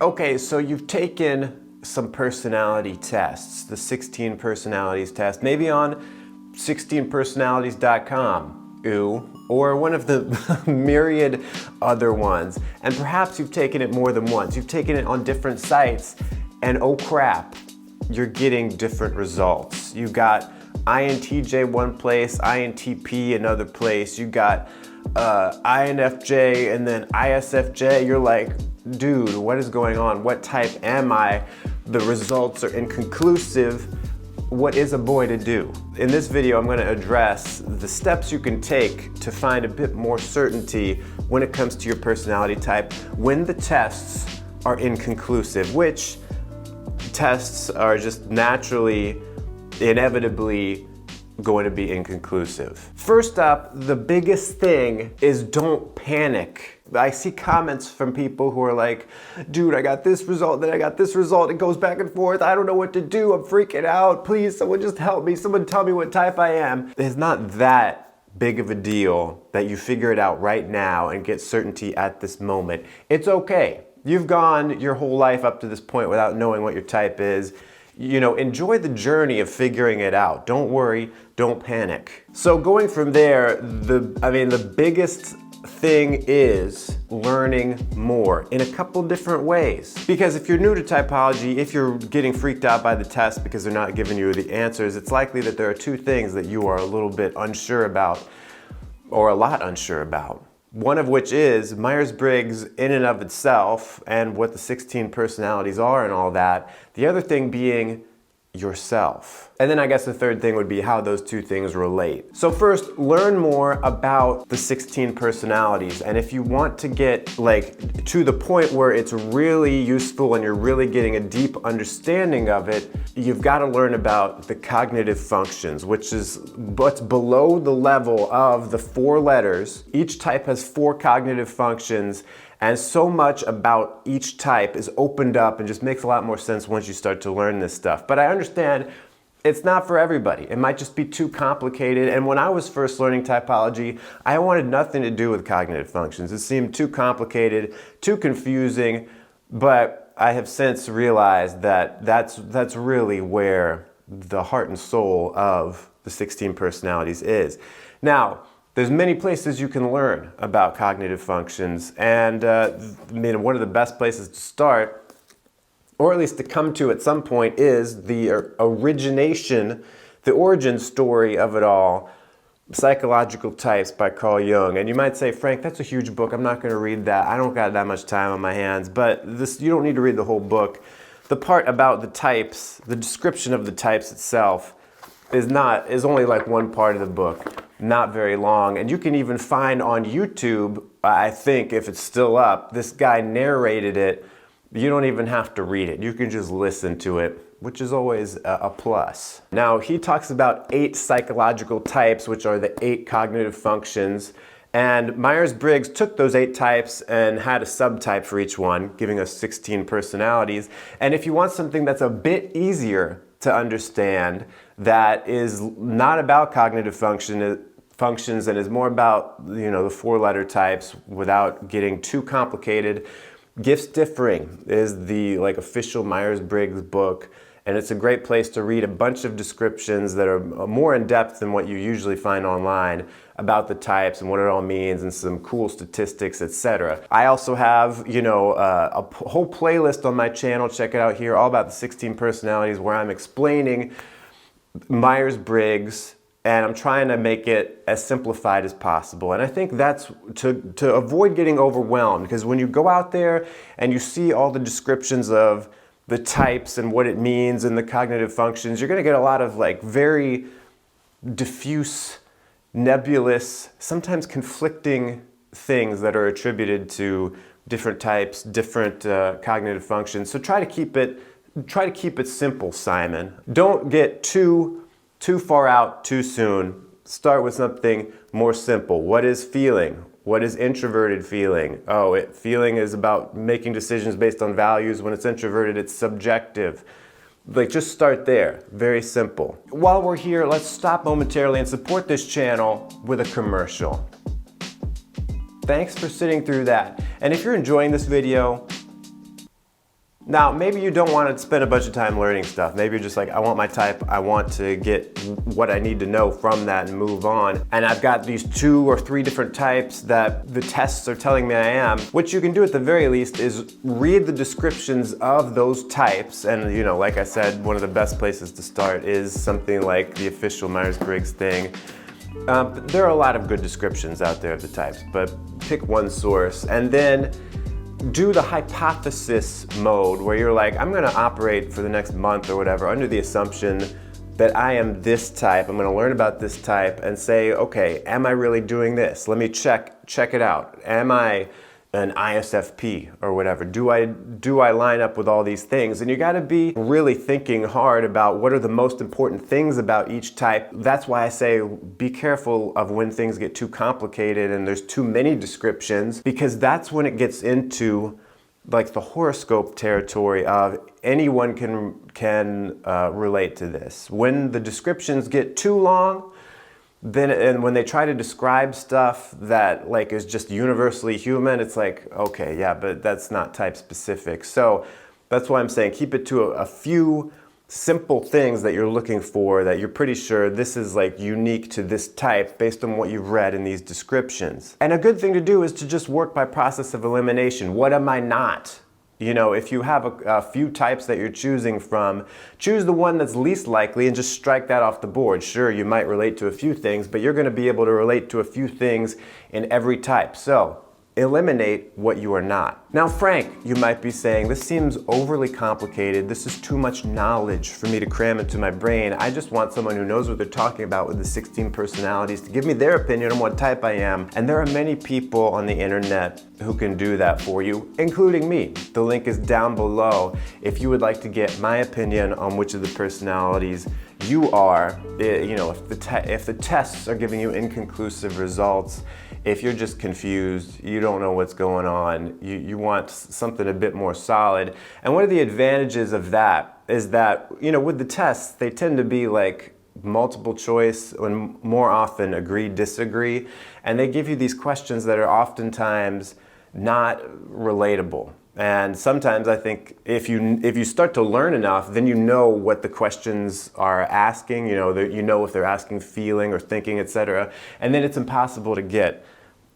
Okay, so you've taken some personality tests, the 16 personalities test, maybe on 16personalities.com, or one of the myriad other ones. And perhaps you've taken it more than once. You've taken it on different sites, and oh crap, you're getting different results. You got INTJ one place, INTP another place, you got INFJ and then ISFJ. You're like, dude, what is going on? What type am I? The results are inconclusive. What is a boy to do? In this video, I'm going to address the steps you can take to find a bit more certainty when it comes to your personality type when the tests are inconclusive, which tests are just naturally, inevitably going to be inconclusive. First up, the biggest thing is don't panic. I see comments from people who are like, dude, I got this result, then I got this result, it goes back and forth, I don't know what to do, I'm freaking out, please someone just help me, someone tell me what type I am. It's not that big of a deal that you figure it out right now and get certainty at this moment. It's okay. You've gone your whole life up to this point without knowing what your type is. You know, enjoy the journey of figuring it out. Don't worry, don't panic. So going from there, the biggest thing is learning more in a couple different ways. Because if you're new to typology, if you're getting freaked out by the test because they're not giving you the answers, it's likely that there are two things that you are a little bit unsure about, or a lot unsure about. One of which is Myers-Briggs in and of itself and what the 16 personalities are and all that. The other thing being yourself. And then I guess the third thing would be how those two things relate. So first, learn more about the 16 personalities. And if you want to get to the point where it's really useful and you're really getting a deep understanding of it, you've got to learn about the cognitive functions, which is what's below the level of the 4 letters. Each type has 4 cognitive functions, and so much about each type is opened up and just makes a lot more sense once you start to learn this stuff. But I understand it's not for everybody. It might just be too complicated. And when I was first learning typology, I wanted nothing to do with cognitive functions. It seemed too complicated, too confusing, but I have since realized that that's really where the heart and soul of the 16 personalities is. Now, there's many places you can learn about cognitive functions, and one of the best places to start, or at least to come to at some point, is the origin story of it all, Psychological Types by Carl Jung. And you might say, Frank, that's a huge book, I'm not going to read that, I don't got that much time on my hands. But you don't need to read the whole book. The part about the types, the description of the types itself, is only like one part of the book. Not very long, and you can even find on YouTube, I think if it's still up, this guy narrated it. You don't even have to read it, you can just listen to it, which is always a plus. Now, he talks about 8 psychological types, which are the 8 cognitive functions, and Myers-Briggs took those 8 types and had a subtype for each one, giving us 16 personalities. And if you want something that's a bit easier to understand, that is not about cognitive functions and is more about the 4-letter types without getting too complicated, Gifts Differing is the official Myers-Briggs book, and it's a great place to read a bunch of descriptions that are more in depth than what you usually find online about the types and what it all means and some cool statistics, etc. I also have, a whole playlist on my channel, check it out here, all about the 16 personalities, where I'm explaining Myers-Briggs, and I'm trying to make it as simplified as possible. And I think that's to avoid getting overwhelmed, because when you go out there and you see all the descriptions of the types and what it means and the cognitive functions, you're going to get a lot of very diffuse, nebulous, sometimes conflicting things that are attributed to different types, different cognitive functions. So try to keep it simple, Simon. Don't get too far out too soon. Start with something more simple. What is feeling? What is introverted feeling? Feeling is about making decisions based on values. When it's introverted, it's subjective. Just start there. Very simple. While we're here, let's stop momentarily and support this channel with a commercial. Thanks for sitting through that. And if you're enjoying this video, Now, maybe you don't want to spend a bunch of time learning stuff. Maybe you're just like, I want my type, I want to get what I need to know from that and move on. And I've got these 2 or 3 different types that the tests are telling me I am. What you can do at the very least is read the descriptions of those types. And you know, like I said, one of the best places to start is something like the official Myers-Briggs thing. There are a lot of good descriptions out there of the types, but pick one source and then do the hypothesis mode where you're like, I'm gonna operate for the next month or whatever under the assumption that I am this type. I'm gonna learn about this type and say, okay, am I really doing this? Let me check it out. Am I an ISFP or whatever? Do I line up with all these things? And you gotta be really thinking hard about what are the most important things about each type. That's why I say be careful of when things get too complicated and there's too many descriptions, because that's when it gets into like the horoscope territory of anyone can relate to this. When the descriptions get too long, then, and when they try to describe stuff that like is just universally human, it's like, okay, yeah, but that's not type specific. So that's why I'm saying keep it to a few simple things that you're looking for that you're pretty sure this is like unique to this type based on what you've read in these descriptions. And a good thing to do is to just work by process of elimination. What am I not? You know, if you have a few types that you're choosing from, choose the one that's least likely and just strike that off the board. Sure, you might relate to a few things, but you're going to be able to relate to a few things in every type. So eliminate what you are not. Now, Frank, you might be saying, this seems overly complicated. This is too much knowledge for me to cram into my brain. I just want someone who knows what they're talking about with the 16 personalities to give me their opinion on what type I am. And there are many people on the internet who can do that for you, including me. The link is down below if you would like to get my opinion on which of the personalities you are. You know, if the tests are giving you inconclusive results, if you're just confused, you don't know what's going on, you want something a bit more solid. And one of the advantages of that is that, you know, with the tests, they tend to be like multiple choice and more often agree, disagree. And they give you these questions that are oftentimes not relatable. And sometimes I think if you start to learn enough, then you know what the questions are asking, you know if they're asking feeling or thinking, etc. And then it's impossible to get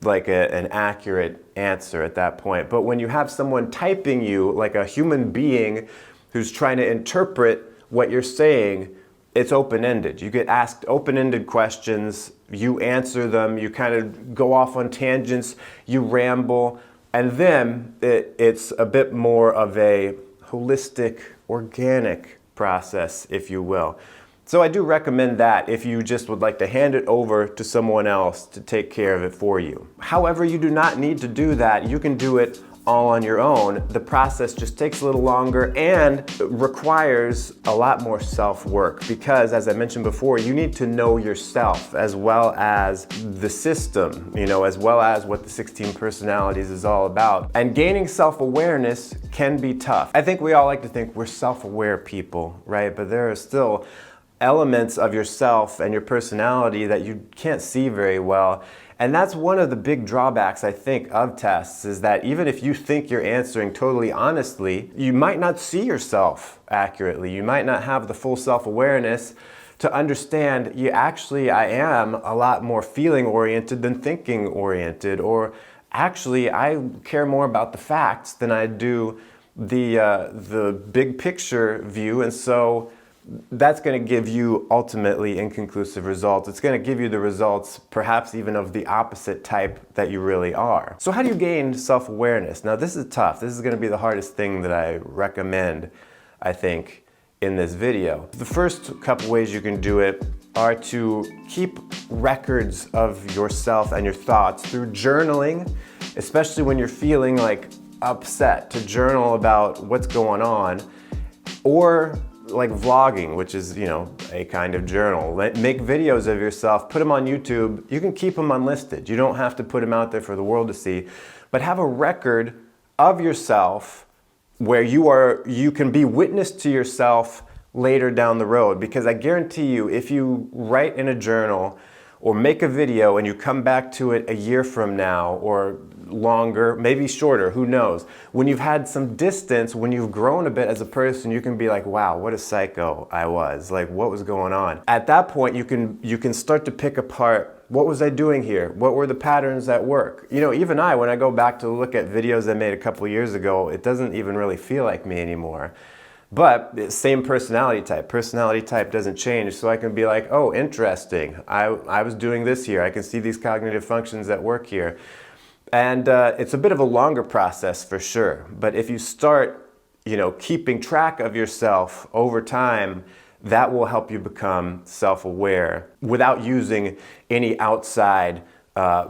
like an accurate answer at that point. But when you have someone typing you, like a human being who's trying to interpret what you're saying, it's open-ended. You get asked open-ended questions, you answer them, you kind of go off on tangents, you ramble, and then it's a bit more of a holistic, organic process, if you will. So I do recommend that if you just would like to hand it over to someone else to take care of it for you. However, you do not need to do that. You can do it all on your own. The process just takes a little longer and requires a lot more self-work because, as I mentioned before, you need to know yourself as well as the system, you know, as well as what the 16 personalities is all about. And gaining self-awareness can be tough. I think we all like to think we're self-aware people, right? But there are still elements of yourself and your personality that you can't see very well. And that's one of the big drawbacks, I think, of tests, is that even if you think you're answering totally honestly, you might not see yourself accurately. You might not have the full self-awareness to understand, I am a lot more feeling-oriented than thinking-oriented, or actually, I care more about the facts than I do the big picture view, and so that's going to give you ultimately inconclusive results. It's going to give you the results perhaps even of the opposite type that you really are. So how do you gain self-awareness? Now this is tough. This is going to be the hardest thing that I recommend, I think, in this video. The first couple ways you can do it are to keep records of yourself and your thoughts through journaling, especially when you're feeling like upset, to journal about what's going on, or like vlogging, which is, you know, a kind of journal. Make videos of yourself, put them on YouTube. You can keep them unlisted. You don't have to put them out there for the world to see, but have a record of yourself where you can be witness to yourself later down the road. Because I guarantee you, if you write in a journal or make a video and you come back to it a year from now or longer, maybe shorter, who knows. When you've had some distance, when you've grown a bit as a person, you can be like, wow, what a psycho I was. Like, what was going on? At that point, you can start to pick apart, what was I doing here? What were the patterns at work? You know, even when I go back to look at videos I made a couple years ago, it doesn't even really feel like me anymore. But same personality type doesn't change, so I can be like, oh, interesting, I was doing this here, I can see these cognitive functions at work here. And it's a bit of a longer process for sure, but if you start, keeping track of yourself over time, that will help you become self-aware without using any outside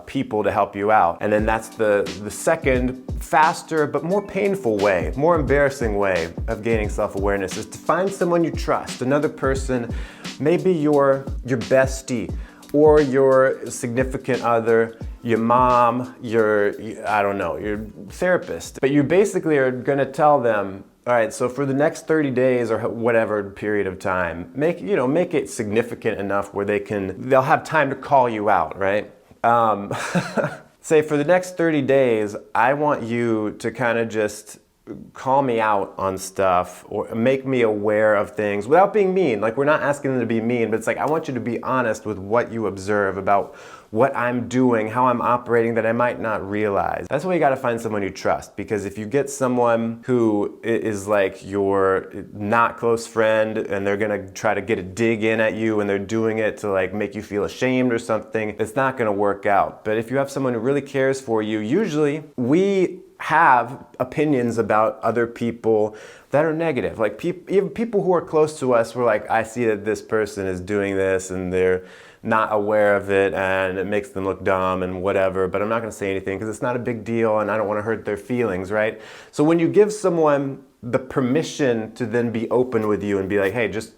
people to help you out. And then that's the second, faster but more painful way, more embarrassing way of gaining self-awareness, is to find someone you trust, another person, maybe your bestie or your significant other, your mom, your therapist. But you basically are gonna tell them, all right, so for the next 30 days or whatever period of time, make it significant enough where they'll have time to call you out, right? Say for the next 30 days, I want you to kind of just call me out on stuff or make me aware of things without being mean. Like, we're not asking them to be mean, but it's like, I want you to be honest with what you observe about what I'm doing, how I'm operating that I might not realize. That's why you gotta find someone you trust, because if you get someone who is like your not close friend and they're gonna try to get a dig in at you and they're doing it to like make you feel ashamed or something, it's not gonna work out. But if you have someone who really cares for you, usually we have opinions about other people that are negative. Like even people who are close to us, we're like, I see that this person is doing this and they're not aware of it and it makes them look dumb and whatever, but I'm not gonna say anything because it's not a big deal and I don't wanna hurt their feelings, right? So when you give someone the permission to then be open with you and be like, hey, just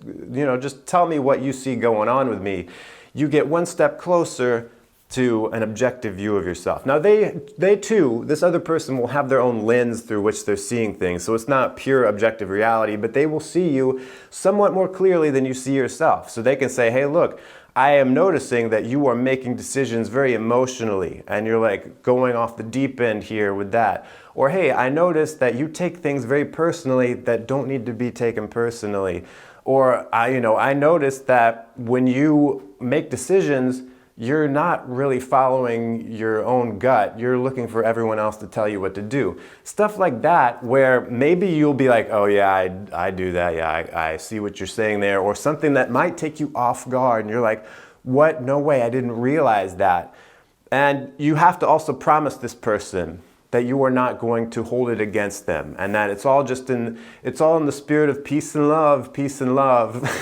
tell me what you see going on with me, you get one step closer to an objective view of yourself. Now they too, this other person will have their own lens through which they're seeing things, so it's not pure objective reality, but they will see you somewhat more clearly than you see yourself. So they can say, hey, look, I am noticing that you are making decisions very emotionally and you're like going off the deep end here with that. Or hey, I noticed that you take things very personally that don't need to be taken personally. Or I noticed that when you make decisions, you're not really following your own gut. You're looking for everyone else to tell you what to do. Stuff like that, where maybe you'll be like, oh yeah, I do that. Yeah, I see what you're saying there. Or something that might take you off guard and you're like, what? No way, I didn't realize that. And you have to also promise this person that you are not going to hold it against them, and that it's all in the spirit of peace and love,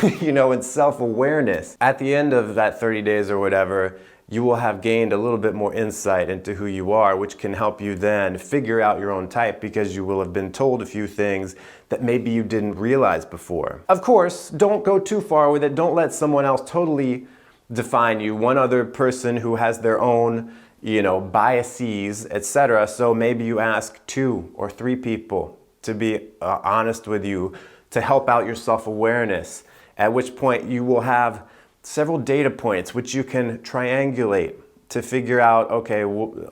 and self-awareness. At the end of that 30 days or whatever, you will have gained a little bit more insight into who you are, which can help you then figure out your own type, because you will have been told a few things that maybe you didn't realize before. Of course, don't go too far with it. Don't let someone else totally define you. One other person who has their own biases, etc. So maybe you ask 2 or 3 people to be honest with you, to help out your self-awareness, at which point you will have several data points which you can triangulate to figure out, okay,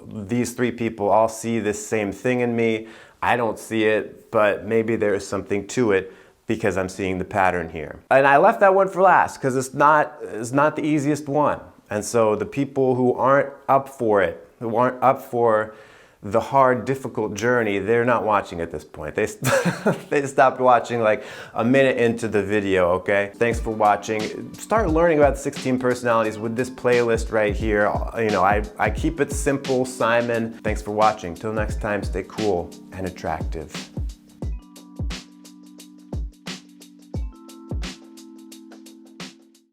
these 3 people all see this same thing in me. I don't see it, but maybe there is something to it because I'm seeing the pattern here. And I left that one for last because it's not the easiest one. And so the people who aren't up for it, who aren't up for the hard, difficult journey, they're not watching at this point. They stopped watching like a minute into the video, okay? Thanks for watching. Start learning about the 16 personalities with this playlist right here. I keep it simple, Simon. Thanks for watching. Till next time, stay cool and attractive.